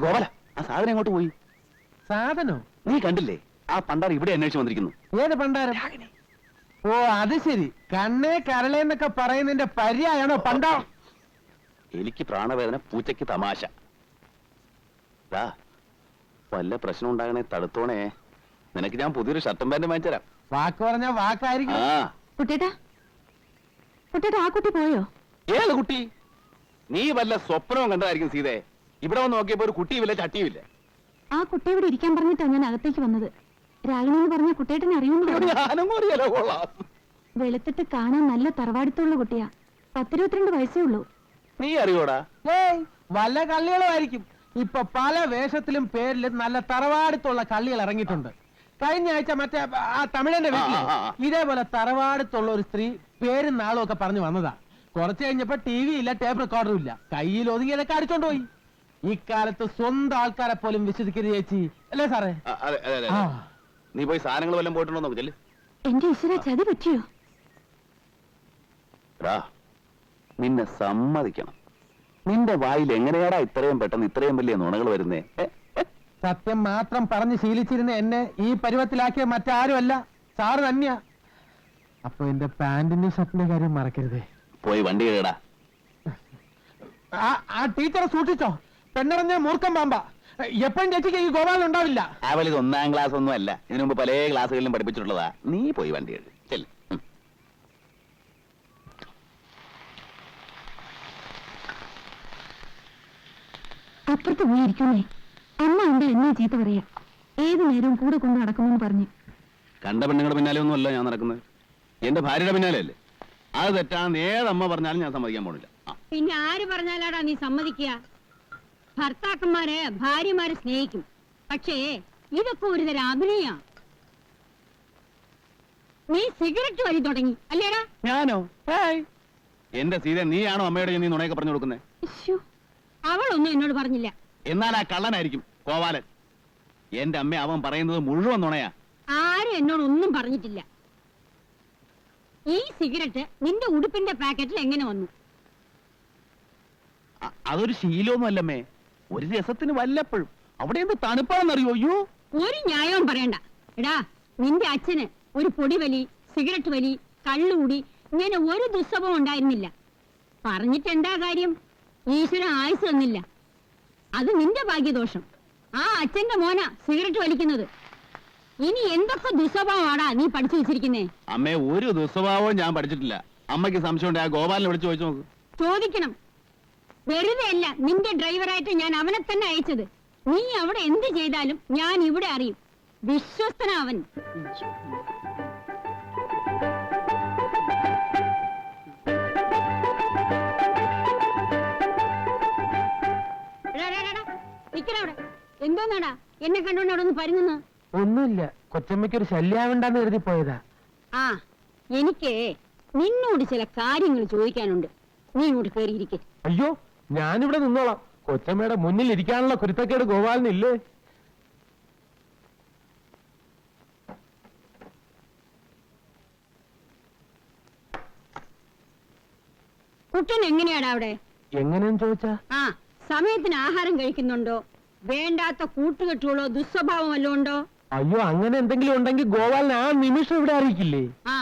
ഗോപാല, ആ സാധനം എങ്ങോട്ട് പോയി? സാധനോ? നീ കണ്ടില്ലേ? ആ പണ്ടാർ ഇവിടെ അന്വേഷിച്ച് വന്നിരിക്കുന്നു. ഏത് പണ്ടാരം? ഓ അത് ശരി, കണ്ണേ കരളേന്നൊക്കെ പറയുന്നതിന്റെ പര്യായാണോ പണ്ടാ? എനിക്ക് പ്രാണവേദന, പൂച്ചയ്ക്ക് തമാശ. വല്ല പ്രശ്നം ഉണ്ടാകണേ തടുത്തോണേ. നിനക്ക് ഞാൻ പുതിയൊരു ഷർട്ടും പാന്റും വാങ്ങിച്ചരാം. വാക്ക് പറഞ്ഞ വാക്കായിരിക്കും. കുട്ടേട്ടാ, കുട്ടേട്ടാ, ആ കുട്ടി പോയോ? ഏത് കുട്ടി? നീ വല്ല സ്വപ്നവും കണ്ടതായിരിക്കും സീതേ. ഇവിടെ വന്ന് നോക്കിയപ്പോ ഒരു കുട്ടിയുമില്ല, ചട്ടിയുമില്ല. ആ കുട്ടി ഇവിടെ ഇരിക്കാൻ പറഞ്ഞിട്ടാണ് ഞാൻ അകത്തേക്ക് വന്നത്. രാഗിണി എന്ന് പറഞ്ഞ കുട്ടേട്ടനെ അറിയുന്നു. വെളുത്തിട്ട് കാണാൻ നല്ല തറവാടിത്തുള്ള കുട്ടിയാ. 10-22 വയസ്സേ ഉള്ളൂ. നീ അറിയോടാ? വല്ല കള്ളികളുമായിരിക്കും. ഇപ്പൊ പല വേഷത്തിലും പേരിലും നല്ല തറവാടത്തുള്ള കള്ളികൾ ഇറങ്ങിയിട്ടുണ്ട്. കഴിഞ്ഞ ആഴ്ച മറ്റേ ആ തമിഴന്റെ വീട്ടില് ഇതേപോലെ തറവാടത്തുള്ള ഒരു സ്ത്രീ പേരും നാളും ഒക്കെ പറഞ്ഞു വന്നതാ. കുറച്ച് കഴിഞ്ഞപ്പോ TV ഇല്ല, ടേപ്പ് റെക്കോർഡറും ഇല്ല. കയ്യിൽ ഒതുങ്ങിയതൊക്കെ അടിച്ചോണ്ട് പോയി. ഇക്കാലത്ത് സ്വന്തം ആൾക്കാരെ പോലും വിശ്വസിക്കരുത് ചേച്ചി, അല്ലേ സാറേ? നീ പോയി സാധനങ്ങൾ വല്ലതും പോയിട്ടുണ്ടോ നോക്കില്ലേ? എന്റെ ഈശ്വര, ചതി പറ്റിയോ? നിന്നെ സമ്മതിക്കണം. നിന്റെ വായിൽ എങ്ങനെയാടാ ഇത്രയും പെട്ടെന്ന് ഇത്രയും വലിയ നുണകൾ വരുന്നേ? സത്യം മാത്രം പറഞ്ഞ് ശീലിച്ചിരുന്ന എന്നെ ഈ പരുവത്തിലാക്കിയ മറ്റാരുമല്ല, സാറ് തന്നെയാ. അപ്പൊ എന്റെ പാന്റിന്റെ ഷർട്ടിന്റെ കാര്യം മറക്കരുതേ. പോയി വണ്ടി കേടാ. ആ ടീച്ചറെ സൂക്ഷിച്ചോ, പെണ്ണിറഞ്ഞ മൂർഖം പാമ്പ. എപ്പോഴും ചേച്ചിക്ക് ഈ ഗോപാലൻ ഉണ്ടാവില്ല. അവളിത് 1ാം ക്ലാസ് ഒന്നും അല്ല, ഇതിനു മുമ്പ് പല ക്ലാസ്സുകളിലും പഠിപ്പിച്ചിട്ടുള്ളതാ. നീ പോയി വണ്ടി കേട്. ചെല്ല്. അപ്പുറത്ത് പോയിരിക്കുന്നേ. അമ്മ ഉണ്ട് എന്നെ ചീത്ത പറയാ. ഏതു നേരവും കൂടെ കൊണ്ട് നടക്കുമെന്ന് പറഞ്ഞു. കണ്ട പെണ്ണുങ്ങളുടെ പിന്നാലെ ഒന്നും അല്ല ഞാൻ നടക്കുന്നത്, എന്റെ ഭാര്യയുടെ പിന്നാലെ അല്ലേ. അത് തെറ്റാണെന്ന് ഏതമ്മ പറഞ്ഞാലും ഞാൻ സമ്മതിക്കാൻ പോണില്ല. പിന്നെ ആര് പറഞ്ഞാലാടാ നീ സമ്മതിക്കുക? ഭർത്താക്കന്മാരെ ഭാര്യമാരെ സ്നേഹിക്കും, പക്ഷേ ഇതൊക്കെ ഒരു തരം അഭിനയ. നീ സിഗരറ്റ് വലി തുടങ്ങി അല്ലേടാ? ഞാനോ? എന്റെ സീത, നീയാണോ അമ്മയോട് നീ നുണയൊക്കെ പറഞ്ഞു കൊടുക്കുന്നേ? അവളൊന്നും എന്നോട് പറഞ്ഞില്ല. എന്നാൽ ആ കള്ളനായിരിക്കും ഗോപാലൻ. എന്റെ അമ്മ അവൻ പറയുന്നത് മുഴുവൻ നുണയാ. ആരും എന്നോടൊന്നും പറഞ്ഞിട്ടില്ല. ഈ സിഗരറ്റ് നിന്റെ ഉടുപ്പിന്റെ പാക്കറ്റിൽ എങ്ങനെ വന്നു? അതൊരു ശീലമൊന്നും അല്ലമ്മേ, ഒരു രസത്തിന് വല്ലപ്പോഴും. അവിടെ എന്ത് തണുപ്പാണെന്നറിയോ? അയ്യോ, ഒരു ന്യായവും പറയണ്ട. എടാ, നിന്റെ അച്ഛന് ഒരു പൊടിവലി, സിഗരറ്റ് വലി, കള്ളുകൂടി ഇങ്ങനെ ഒരു ദുസ്സഭം ഉണ്ടായിരുന്നില്ല. പറഞ്ഞിട്ട് എന്താ കാര്യം? ഈശ്വരൻ ആയുസ് തന്നില്ല. അത് നിന്റെ ഭാഗ്യദോഷം. ആ അച്ഛന്റെ മോനാ സിഗരറ്റ് വലിക്കുന്നത്. ഇനി എന്തൊക്കെ ദുസ്വഭാവമാടാ നീ പഠിച്ചു വെച്ചിരിക്കുന്നേ? അമ്മേ, ഒരു ദുസ്വഭാവവും ഞാൻ പഠിച്ചിട്ടില്ല. അമ്മയ്ക്ക് സംശയമുണ്ട്, ആ ഗോപാലിനെ വിളിച്ചു ചോദിച്ചു നോക്ക്. ചോദിക്കണം. വെറുതെ അല്ല നിന്റെ ഡ്രൈവറായിട്ട് ഞാൻ അവനെ തന്നെ അയച്ചത്. നീ അവിടെ എന്ത് ചെയ്താലും ഞാൻ ഇവിടെ അറിയും. വിശ്വസ്തനാവൻ. എന്തോന്നാടാ എന്നെ കണ്ടോണ്ട് അവിടെ ഒന്ന് പരുങ്ങുന്നു? ഒന്നുമില്ല, കൊച്ചമ്മയ്ക്കൊരു ശല്യാവണ്ടെന്ന് കരുതി പോയതാ. ആ, എനിക്ക് നിന്നോട് ചില കാര്യങ്ങൾ ചോദിക്കാനുണ്ട്. നീ ഇങ്ങോട്ട് കയറിയിരിക്കെ. അയ്യോ, ഞാനിവിടെ നിന്നോളാം. കൊച്ചമ്മയുടെ മുന്നിൽ ഇരിക്കാനുള്ള കുരുത്തക്കേട് ഗോപാലിനില്ലേ? കുട്ടൻ എങ്ങനെയാടാ അവിടെ? എങ്ങനെയെന്ന് ചോദിച്ചാ? ആ, സമയത്തിന് ആഹാരം കഴിക്കുന്നുണ്ടോ? വേണ്ടാത്ത കൂട്ടുകെട്ടുകളോ ദുസ്വഭാവം വല്ലതും ഉണ്ടോ? അയ്യോ, അങ്ങനെ എന്തെങ്കിലും ഉണ്ടെങ്കിൽ ഗോപാലിന് ആ നിമിഷം ഇവിടെ അറിയിക്കില്ലേ? ആ,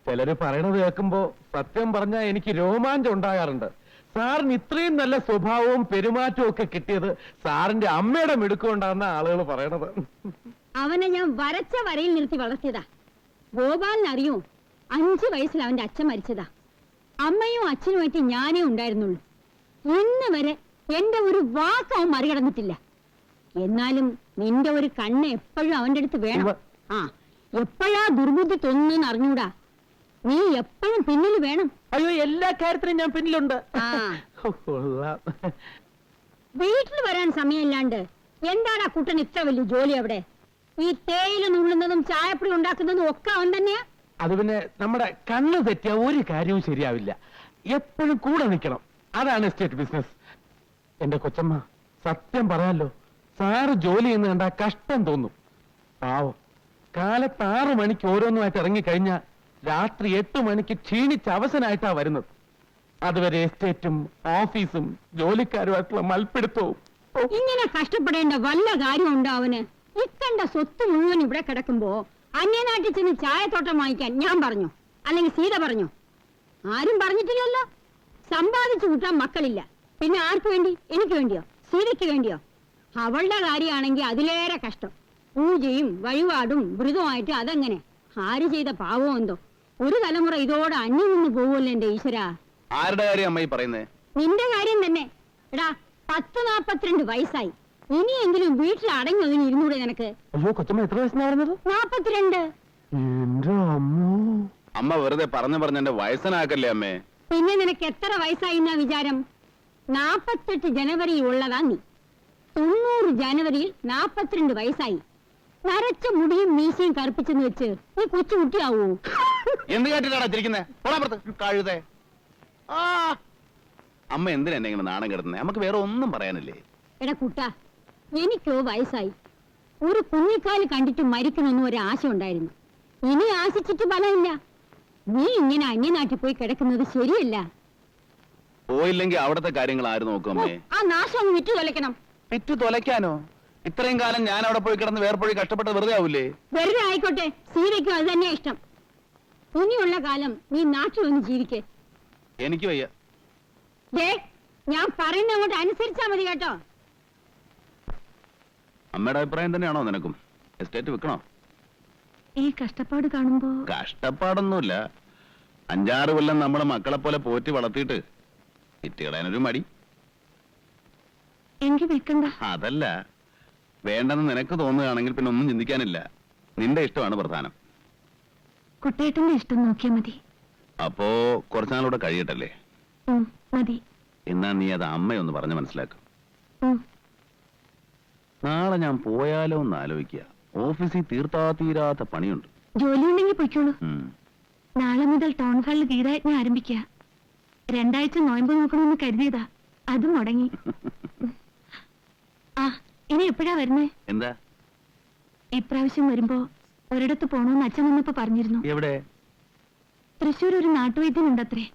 ചിലര് പറയണത് കേൾക്കുമ്പോ സത്യം പറഞ്ഞാൽ എനിക്ക് രോമാഞ്ചം ഉണ്ടാകാറുണ്ട്. സാറിന് ഇത്രയും നല്ല സ്വഭാവവും പെരുമാറ്റവും ഒക്കെ കിട്ടിയത് സാറിന്റെ അമ്മയുടെ മിടുക്കുകൊണ്ടാണെന്ന ആളുകൾ പറയണത്. അവനെ ഞാൻ വരച്ച വരയിൽ നിർത്തി വളർത്തിയതാ. ഗോപാലിനറിയോ, 5 വയസ്സിൽ അവന്റെ അച്ഛൻ മരിച്ചതാ. അമ്മയും അച്ഛനുമായിട്ട് ഞാനേ ഉണ്ടായിരുന്നുള്ളൂ. ഇന്ന് വരെ എന്റെ ഒരു വാക്ക് അവൻ മറികടന്നിട്ടില്ല. എന്നാലും നിന്റെ ഒരു കണ്ണ് എപ്പോഴും അവന്റെ അടുത്ത് വേണം. ആ, എപ്പോഴാ ദുർബുദ്ധി തോന്നുന്നു അറിഞ്ഞൂടാ. നീ എപ്പോഴും പിന്നിൽ വേണം. അയ്യോ, എല്ലാ കാര്യത്തിലും ഞാൻ പിന്നിലുണ്ട്. വീട്ടിൽ വരാൻ സമയമില്ലാണ്ട് എന്താടാ കുട്ടൻ ഇത്ര വലിയ ജോലി അവിടെ? ഈ തേയില നുള്ളുന്നതും ചായപ്പൊടി ഉണ്ടാക്കുന്നതും ഒക്കെ അവൻ തന്നെയാ. അത് പിന്നെ നമ്മുടെ കണ്ണ് തെറ്റിയ ഒരു കാര്യവും ശരിയാവില്ല. എപ്പോഴും കൂടെ നിൽക്കണം. അതാണ് എസ്റ്റേറ്റ് ബിസിനസ്. എന്റെ കൊച്ചമ്മ, സത്യം പറയാലോ, സാറ് ജോലി ചെയ്യുന്ന കണ്ടാ കഷ്ടം തോന്നും. പാവം, കാലത്ത് 6 മണിക്ക് ഓരോന്നുമായിട്ട് ഇറങ്ങിക്കഴിഞ്ഞാൽ രാത്രി 8 മണിക്ക് ക്ഷീണിച്ച് അവസനായിട്ടാ വരുന്നത്. അതുവരെ എസ്റ്റേറ്റും ഓഫീസും ജോലിക്കാരുമായിട്ടുള്ള മൽപ്പിടുത്തവും. ഇങ്ങനെ കഷ്ടപ്പെടേണ്ട വല്ല കാര്യമുണ്ടോ അവന്? ഇക്കണ്ട സ്വത്ത് മുഴുവൻ ഇവിടെ കിടക്കുമ്പോ അന്യനാട്ടിൽ ചെന്ന് ചായത്തോട്ടം വാങ്ങിക്കാൻ ഞാൻ പറഞ്ഞു, അല്ലെങ്കിൽ സീത പറഞ്ഞു? ആരും പറഞ്ഞിട്ടില്ലല്ലോ. സമ്പാദിച്ചു കൂട്ടാൻ മക്കളില്ല, പിന്നെ ആർക്ക് വേണ്ടി? എനിക്ക് വേണ്ടിയോ? സീതയ്ക്ക് വേണ്ടിയോ? അവളുടെ കാര്യമാണെങ്കിൽ അതിലേറെ കഷ്ടം. പൂജയും വഴിപാടും വ്രതമായിട്ട് അതെങ്ങനെ? ആര് ചെയ്ത പാവം എന്തോ. ഒരു തലമുറ ഇതോടെ അന്യം നിന്ന് പോവുമല്ലോ എന്റെ ഈശ്വര. ആരുടെ കാര്യം അമ്മ ഈ പറയുന്നേ? നിന്റെ കാര്യം തന്നെ. എടാ, 10-42 വയസ്സായി. ഇനിയെങ്കിലും വീട്ടിൽ അടങ്ങി ഒതുങ്ങി ഇരുന്നൂടെ നിനക്ക്? അയ്യോ കൊച്ചമ്മ എത്ര വയസ്സാണ് പറഞ്ഞത്? 42. എന്റെ അമ്മോ. അമ്മ വെറുതെ പറഞ്ഞു എന്റെ വയസ്സനാക്കല്ലേ അമ്മേ. പിന്നെ നിനക്ക് എത്ര വയസ്സായി എന്നാ വിചാരം? 48 ജനുവരിയിൽ ഉള്ളതാ നീ. 90 ജനുവരിയിൽ 42 വയസ്സായി. നരച്ച മുടിയും മീശയും കറുപ്പിച്ചെന്ന് വെച്ച് നീ കൊച്ചു കുട്ടിയാവൂ? എന്ത് കേട്ടിട്ടാണ് ചിരിക്കുന്നേ? കഴുതേ. ആ അമ്മ എന്തിനാ എന്നെ ഇങ്ങനെ നാണം കിടത്തുന്നേ? നമുക്ക് വേറെ ഒന്നും പറയാനില്ലേ? എടാ കുട്ട, എനിക്കോ വയസ്സായി. ഒരു കുഞ്ഞിക്കാല് കണ്ടിട്ട് മരിക്കണമെന്ന് ഒരു ആശ ഉണ്ടായിരുന്നു. ഇനി ആശിച്ചിട്ട് ഫലമില്ല. നീ ഇങ്ങനെ അന്യനാട്ടിൽ പോയി കിടക്കുന്നത് ശരിയല്ല. പോയില്ലെങ്കിൽ അവിടത്തെ കാര്യങ്ങൾ ആര് നോക്കും അമ്മേ? ആ നാശം അങ്ങ് വിറ്റു തൊലയ്ക്കണം. വിറ്റു തൊലയ്ക്കാനോ? ഇത്രയും കാലം ഞാൻ അവിടെ പോയി കിടന്ന് വേർപ്പൊഴി കഷ്ടപ്പെട്ട് വെറുതെ ആവൂലേ? വെറുതെ ആയിക്കോട്ടെ, സീതയ്ക്കും അത് തന്നെയാ ഇഷ്ടം. ഇനിയുള്ള കാലം നീ നാട്ടിൽ ഒന്ന് ജീവിക്കേ. എനിക്ക് വയ്യ. ദേ, ഞാൻ പറയുന്ന അങ്ങോട്ട് അനുസരിച്ചാ മതി കേട്ടോ. അമ്മയുടെ അഭിപ്രായം തന്നെയാണോ നിനക്കും? എസ്റ്റേറ്റ് വിൽക്കണോ? ഈ കഷ്ടപ്പാട് കാണുമ്പോ കഷ്ടപ്പാടൊന്നുമില്ല. 5-6 കൊല്ലം നമ്മളെ മക്കളെ പോലെ പോറ്റി വളർത്തിയിട്ട് വിറ്റുകളയാനൊരു മടി. എങ്കിൽ വിൽക്കണ്ട. അതല്ല, വേണ്ടെന്ന് നിനക്ക് തോന്നുകയാണെങ്കിൽ പിന്നെ ഒന്നും ചിന്തിക്കാനില്ല. നിന്റെ ഇഷ്ടമാണ് പ്രധാനം. കുട്ടേട്ടന്റെ ഇഷ്ടം നോക്കിയാ മതി. അപ്പോ കുറച്ചുനാളൂടെ കഴിയട്ടല്ലേ? മതി. എന്നാ നീ അത് അമ്മയൊന്ന് പറഞ്ഞ് മനസ്സിലാക്കും. ഉം. നാളെ ഞാൻ പോയാലോ എന്ന് ആലോചിക്കുക. ഓഫീസിൽ തീരാത്ത പണിയുണ്ട്. ജോലി ഉണ്ടെങ്കിൽ പൊയ്ക്കോളൂ. ഉം. നാളെ മുതൽ ടൗൺ ഹാളിൽ ഗീതായജ്ഞ ആരംഭിക്കുക. 2 ആഴ്ച നോയമ്പ് നോക്കണമെന്ന് കരുതിയതാ, അത് മുടങ്ങി. ആ, ഇനി എപ്പോഴാ വരുന്നേ? എന്താ? ഇപ്രാവശ്യം വരുമ്പോ ഒരിടത്ത് പോണോന്ന് അച്ഛൻ വന്നപ്പോ പറഞ്ഞിരുന്നു. എവിടെ? തൃശ്ശൂർ ഒരു നാട്ടുവൈദ്യനുണ്ടത്രേ.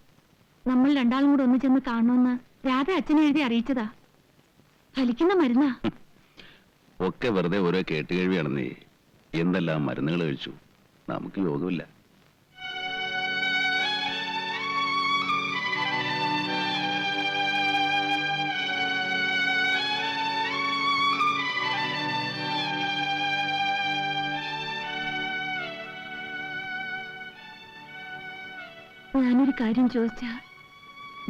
നമ്മൾ 2 ആളും കൂടെ ഒന്ന് ചെന്ന് കാണുമെന്ന് രാധ അച്ഛനെ എഴുതി അറിയിച്ചതാ. ഫലിക്കുന്ന മരുന്നാ. ഒക്കെ വെറുതെ ഓരോ കേട്ടുകേഴ്വിയാണെന്നേ. എന്തെല്ലാം മരുന്നുകൾ കഴിച്ചു. നമുക്ക് യോഗമില്ല. ഞാനൊരു കാര്യം ചോദിച്ചാ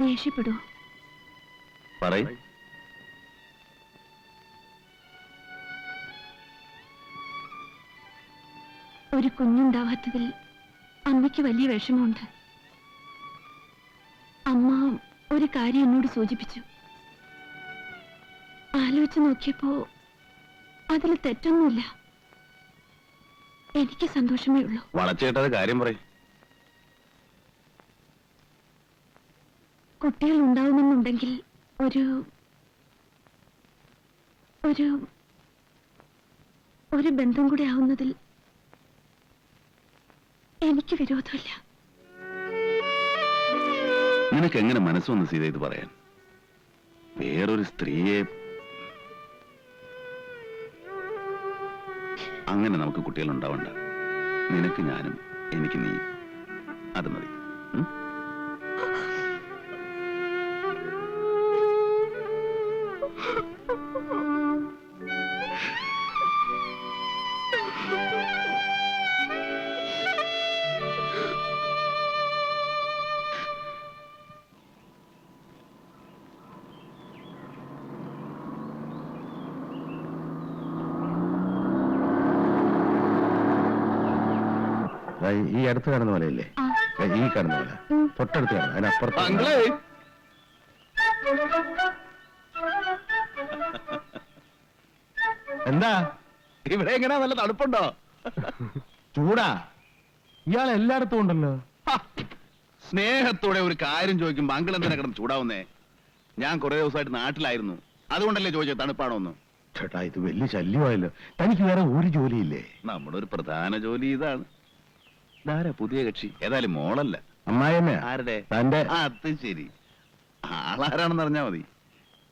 ദേഷ്യപ്പെടോ? പറയ്. ഒരു കുഞ്ഞുണ്ടാവാത്തതിൽ അമ്മയ്ക്ക് വലിയ വിഷമമുണ്ട്. അമ്മ ഒരു കാര്യം എന്നോട് സൂചിപ്പിച്ചു. ആലോചിച്ച് നോക്കിയപ്പോ അതിൽ തെറ്റൊന്നുമില്ല. എനിക്ക് സന്തോഷമേ ഉള്ളൂ. വളച്ചേട്ടത് കാര്യം പറയ്. കുട്ടികൾ ഉണ്ടാവുമെന്നുണ്ടെങ്കിൽ ഒരു ഒരു ഒരു ബന്ധം കൂടി ആവുന്നതിൽ എനിക്ക് വിരോധമില്ല. നിനക്ക് എങ്ങനെ മനസ്സൊന്ന് സീത ഇത് പറയാൻ? വേറൊരു സ്ത്രീയെ അങ്ങനെ നമുക്ക് കുട്ടികൾ ഉണ്ടാവണ്ട. നിനക്ക് ഞാനും എനിക്ക് നീ, അത് മതി. ഈ അടുത്ത് കാണുന്ന പോലെയല്ലേ? ഈ കാണുന്ന പോലെ തൊട്ടടുത്ത് കാണുന്ന അതിനപ്പുറത്ത്. എന്താ ഇവിടെ എങ്ങനെയാ? നല്ല തണുപ്പുണ്ടോ? ചൂടാ. ഇയാൾ എല്ലായിടത്തും ഉണ്ടല്ലോ. സ്നേഹത്തോടെ ഒരു കാര്യം ചോദിക്കുമ്പോ അങ്കിൾ എന്തിനാ കിടന്ന് ചൂടാവുന്നേ? ഞാൻ കുറെ ദിവസമായിട്ട് നാട്ടിലായിരുന്നു, അതുകൊണ്ടല്ലേ ചോദിച്ചത് തണുപ്പാണോന്ന്. ചേട്ടാ, ഇത് വലിയ ശല്യമായല്ലോ. തനിക്ക് വേറെ ഒരു ജോലിയില്ലേ? നമ്മുടെ ഒരു പ്രധാന ജോലി ഇതാണ്. ഇതാരാ പുതിയ കക്ഷി? ഏതായാലും മോളല്ല. അമ്മായിയമ്മ. ആരുടെ? തന്റെ. അത് ശരി. ആളാരാണെന്ന് അറിഞ്ഞാ മതി.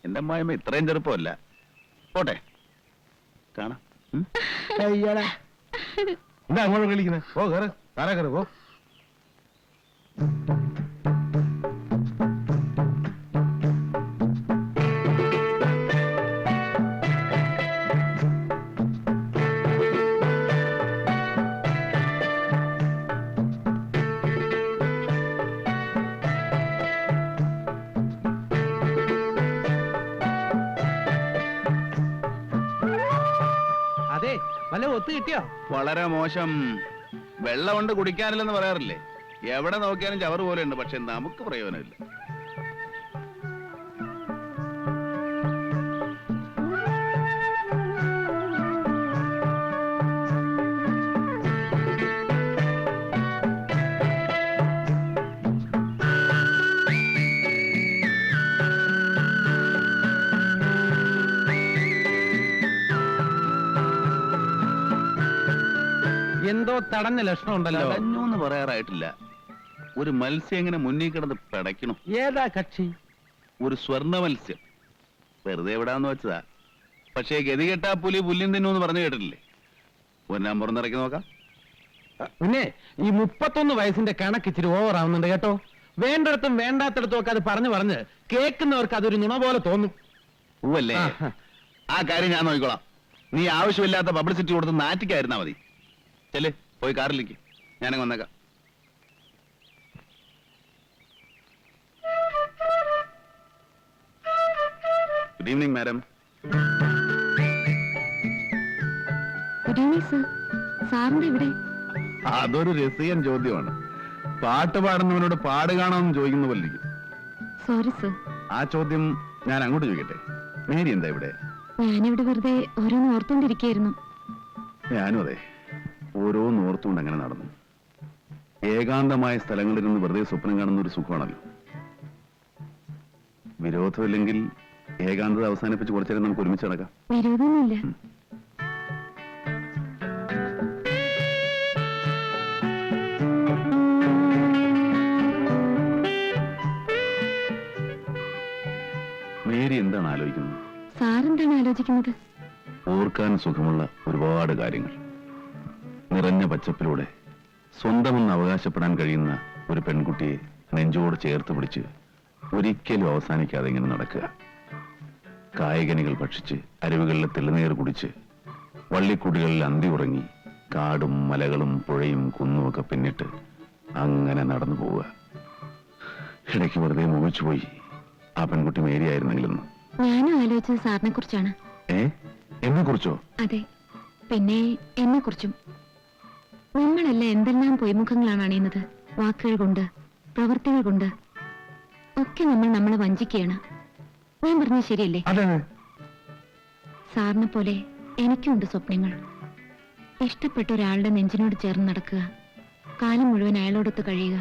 എന്റെ അമ്മായിയമ്മ ഇത്രയും ചെറുപ്പമല്ല. പോട്ടെ കാണാം. അയ്യടാ. എന്താ അങ്ങോട്ട് കളിക്കുന്നത്? ഓ കയറ്, താരാ കയറ്, ഓ. അതെ, വല്ല ഒത്തു കിട്ടിയോ? വളരെ മോശം. വെള്ളം കൊണ്ട് കുടിക്കാനില്ലെന്ന് പറയാറില്ലേ? എവിടെ നോക്കിയാലും ചവറ് പോലെ ഉണ്ട്, പക്ഷെ നമുക്ക് പ്രയോജനമില്ല. എന്തോ തടഞ്ഞ ലക്ഷണം ഉണ്ടല്ലോ. എന്ന് പറയാറായിട്ടില്ല. ഒരു മത്സ്യം എങ്ങനെ മുന്നിൽ കിടന്ന് പിടയ്ക്കണം. ഏതാ കക്ഷി? ഒരു സ്വർണ്ണ മത്സ്യം. വെറുതെ എവിടാന്ന് വെച്ചതാ. പക്ഷേ ഗതികെട്ടാ പുലി പുല്ലിൻ തിന്നു പറഞ്ഞു കേട്ടിട്ടില്ലേ? ഒന്നാം പുറന്നിറക്കി നോക്കാം. പിന്നെ ഈ 31 വയസ്സിന്റെ കണക്ക് ഇച്ചിരി ഓവർ ആവുന്നുണ്ട് കേട്ടോ. വേണ്ടിടത്തും വേണ്ടാത്തിടത്തും ഒക്കെ അത് പറഞ്ഞ് കേൾക്കുന്നവർക്ക് അതൊരു നുണ പോലെ തോന്നും. പൂവല്ലേ? ആ കാര്യം ഞാൻ നോക്കിക്കോളാം. നീ ആവശ്യമില്ലാത്ത പബ്ലിസിറ്റി കൊടുത്ത് നാറ്റിക്കായിരുന്നാ മതി. ചെല്, പോയി കാറിലേക്ക്. ഞാനങ്ങ് വന്നേക്കാം. Good evening madam. Good evening sir. സാറിന്റെ ഇവിടെ? അതൊരു രസീയൻ ചോദ്യമാണ്. പാട്ട് പാടുന്നവനോട് പാട് കാണാമെന്ന് ചോദിക്കുന്ന പോലെ ഇരിക്കും. Sorry sir. ആ ചോദ്യം ഞാൻ അങ്ങോട്ട് ചോദിക്കട്ടെ. മേരി എന്താ ഇവിടെ? ഞാനിവിടെ വെറുതെ ഓരോന്ന് ഓർത്തോണ്ടിരിക്കുകയായിരുന്നു. ഞാനും അതെ, ഓരോന്ന് ഓർത്തുകൊണ്ട് അങ്ങനെ നടന്നു. ഏകാന്തമായ സ്ഥലങ്ങളിൽ നിന്ന് വെറുതെ സ്വപ്നം കാണുന്ന ഒരു സുഖമാണല്ലോ. വിരോധമില്ലെങ്കിൽ ഏകാന്തത അവസാനിപ്പിച്ച് കുറച്ചേരം നമുക്ക് ഒരുമിച്ച് നടക്കാം. വിരോധമൊന്നുമില്ല. മേരി എന്താണ് ആലോചിക്കുന്നത്? സാറെന്താണ് ആലോചിക്കുന്നത്? ഓർക്കാൻ സുഖമുള്ള ഒരുപാട് കാര്യങ്ങൾ. നിറഞ്ഞ പച്ചപ്പിലൂടെ സ്വന്തമെന്ന് അവകാശപ്പെടാൻ കഴിയുന്ന ഒരു പെൺകുട്ടിയെ നെഞ്ചോട് ചേർത്ത് പിടിച്ച് ഒരിക്കലും അവസാനിക്കാതെ ഇങ്ങനെ നടക്കുക. കായികനികൾ ഭക്ഷിച്ച് അരുവികളിലെ തെളിനീർ കുടിച്ച് വള്ളിക്കുടികളിൽ അന്തി ഉറങ്ങി കാടും മലകളും പുഴയും കുന്നുമൊക്കെ പിന്നിട്ട് അങ്ങനെ നടന്നു പോവുക. ഇടയ്ക്ക് വെറുതെ മോഹിച്ചുപോയി ആ പെൺകുട്ടി മേരിയായിരുന്നെങ്കിലെന്ന്. ഞാനും ആലോചിച്ചത് സാറിനെ കുറിച്ചാണ്. എന്നെ കുറിച്ചോ? അതെ, പിന്നെ എന്നെ കുറിച്ചും. നമ്മളെല്ലാം എന്തെല്ലാം പൊയ്മുഖങ്ങളാണ് അണിയുന്നത്. വാക്കുകൾ കൊണ്ട്, പ്രവൃത്തികൾ കൊണ്ട് ഒക്കെ നമ്മൾ നമ്മളെ വഞ്ചിക്കുകയാണ്. ഞാൻ പറഞ്ഞത് ശരിയല്ലേ? സാറിനെ പോലെ എനിക്കുണ്ട് സ്വപ്നങ്ങൾ. ഇഷ്ടപ്പെട്ട ഒരാളുടെ നെഞ്ചിനോട് ചേർന്ന് നടക്കുക, കാലം മുഴുവൻ അയാളോടൊത്ത് കഴിയുക.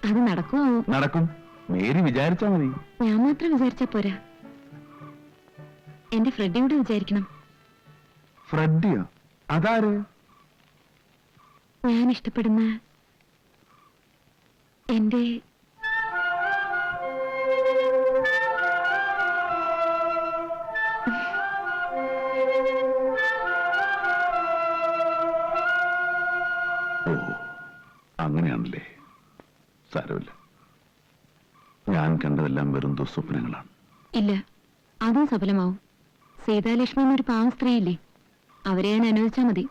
അത് നടക്കുമോ? നടക്കും. മേരി വിചാരിച്ചാ മതി. ഞാൻ മാത്രം വിചാരിച്ചാ പോരാ, എന്റെ ഫ്രെഡിയോട് വിചാരിക്കണം. ഫ്രെഡിയോ? അതാര്? ഞാൻ ഇഷ്ടപ്പെടുന്ന എന്റെ അങ്ങനെയാണല്ലേ? സാരമില്ല, ഞാൻ കണ്ടതെല്ലാം വെറും ദുസ്വപ്നങ്ങളാണ്. ഇല്ല, അതും സഫലമാവും. സീതാലക്ഷ്മി എന്നൊരു പാവം സ്ത്രീയില്ലേ, അവരെ ഞാൻ അനുവദിച്ചാ മതി.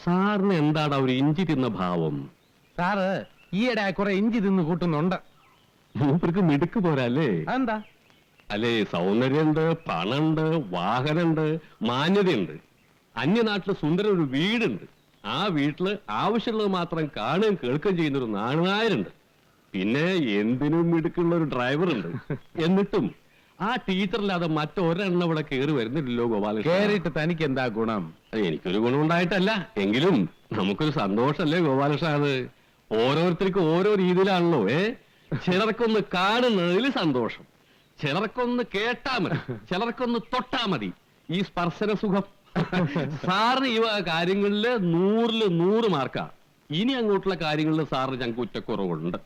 സാറിന് എന്താണ് ഒരു ഇഞ്ചി തിന്ന ഭാവം? സാറ് ഈയിടെ കുറെ ഇഞ്ചി തിന്ന് കൂട്ടുന്നുണ്ട്. മൂപ്പർക്ക് മിടുക്ക് പോരല്ലേ? അതെന്താ? അല്ലേ, സൗന്ദര്യമുണ്ട്, പണമുണ്ട്, വാഹനമുണ്ട്, മാന്യതയുണ്ട്. അന്യനാട്ടില് സുന്ദര ഒരു വീടുണ്ട്. ആ വീട്ടില് ആവശ്യമുള്ളത് മാത്രം കാണുകയും കേൾക്കുകയും ചെയ്യുന്ന ഒരു നാണുനായരുണ്ട്. പിന്നെ എന്തിനും മിടുക്കുള്ള ഒരു ഡ്രൈവറുണ്ട്. എന്നിട്ടും ആ ടീച്ചറില്ലാതെ മറ്റൊരെണ്ണം ഇവിടെ കയറി വരുന്നില്ലല്ലോ ഗോപാലകൃഷ്ണൻ. കേറിയിട്ട് തനിക്ക് എന്താ ഗുണം? എനിക്കൊരു ഗുണമുണ്ടായിട്ടല്ല, എങ്കിലും നമുക്കൊരു സന്തോഷല്ലേ ഗോപാലകൃഷ്ണൻ. അത് ഓരോരുത്തർക്കും ഓരോ രീതിയിലാണല്ലോ. ചിലർക്കൊന്ന് കാണുന്നതിൽ സന്തോഷം, ചിലർക്കൊന്ന് കേട്ടാ മതി, ചിലർക്കൊന്ന് തൊട്ടാ മതി. ഈ സ്പർശന സുഖം. സാറിന് ഈ കാര്യങ്ങളില് 100-ല് 100 മാർക്കാ. ഇനി അങ്ങോട്ടുള്ള കാര്യങ്ങളിൽ സാറിന് ഞങ്ങൾക്ക് ഉറ്റക്കുറവുണ്ട്.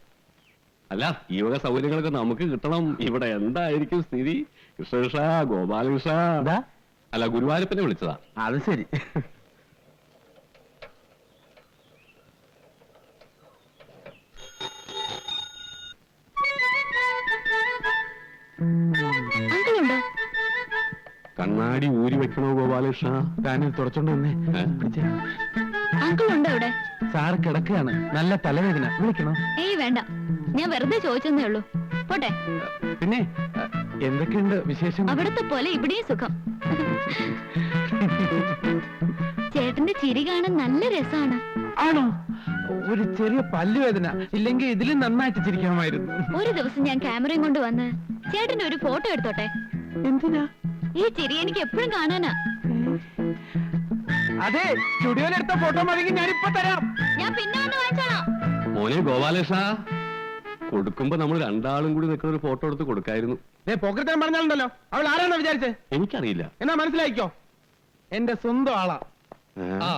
അല്ല, ഈ വക സൗകര്യങ്ങളൊക്കെ നമുക്ക് കിട്ടണം. ഇവിടെ എന്തായിരിക്കും സ്ഥിതി? കൃഷ്ണകൃഷ്ണ, ഗോപാലകൃഷ്ണ. എന്താ? അല്ല, ഗുരുവായൂരപ്പനെ വിളിച്ചതാ. അത് ശരി. അങ്കിളുണ്ടോ? കണ്ണാടി ഊരി വെക്കണോ ഗോപാലകൃഷ്ണ? താനിത് തുടച്ചോണ്ട് വന്നേ. അങ്കിളുണ്ടോ അവിടെ? സാറ് കിടക്കുകയാണ്, നല്ല തലവേദന. വിളിക്കണോ? ഏയ് വേണ്ട, ഞാൻ വെറുതെ ചോദിച്ചെന്നേ ഉള്ളൂ. പോട്ടെ. പിന്നെ എന്തൊക്കെയുണ്ട് വിശേഷം? അവിടത്തെ പോലെ ഇവിടെയും സുഖം. ചേട്ടന്റെ ചിരി കാണാൻ നല്ല രസമാണ്. ആണോ? ഒരു ചെറിയ പല്ലുവേദന, ഇല്ലെങ്കിൽ ഇതിലും നന്നായിട്ട് ചിരിക്കാമായിരുന്നു. ഒരു ദിവസം ഞാൻ ക്യാമറയും കൊണ്ട് വന്ന് ചേട്ടന്റെ ഒരു ഫോട്ടോ എടുത്തോട്ടെ? എന്തിനാ? ഈ ചിരി എനിക്ക് എപ്പോഴും കാണാനാ. അതെ, സ്റ്റുഡിയോയിലെടുത്ത ഫോട്ടോ മതിയെങ്കിൽ ഞാനിപ്പോ തരാം. ഞാൻ പിന്നെ വന്ന് വാങ്ങിച്ചോളാം. മോനെ ഗോപാലകൃഷ്ണ, കൊടുക്കുമ്പോ നമ്മൾ രണ്ടാളും കൂടി നിൽക്കുന്ന ഒരു ഫോട്ടോ എടുത്ത് കൊടുക്കായിരുന്നു. പോക്കറ്റാൻ പറഞ്ഞാലുണ്ടല്ലോ, അവൾ ആരാണോ വിചാരിച്ചേ? എനിക്കറിയില്ല. എന്നാ മനസ്സിലായിക്കോ, എന്റെ സ്വന്തം ആളാ. ഏ? ആ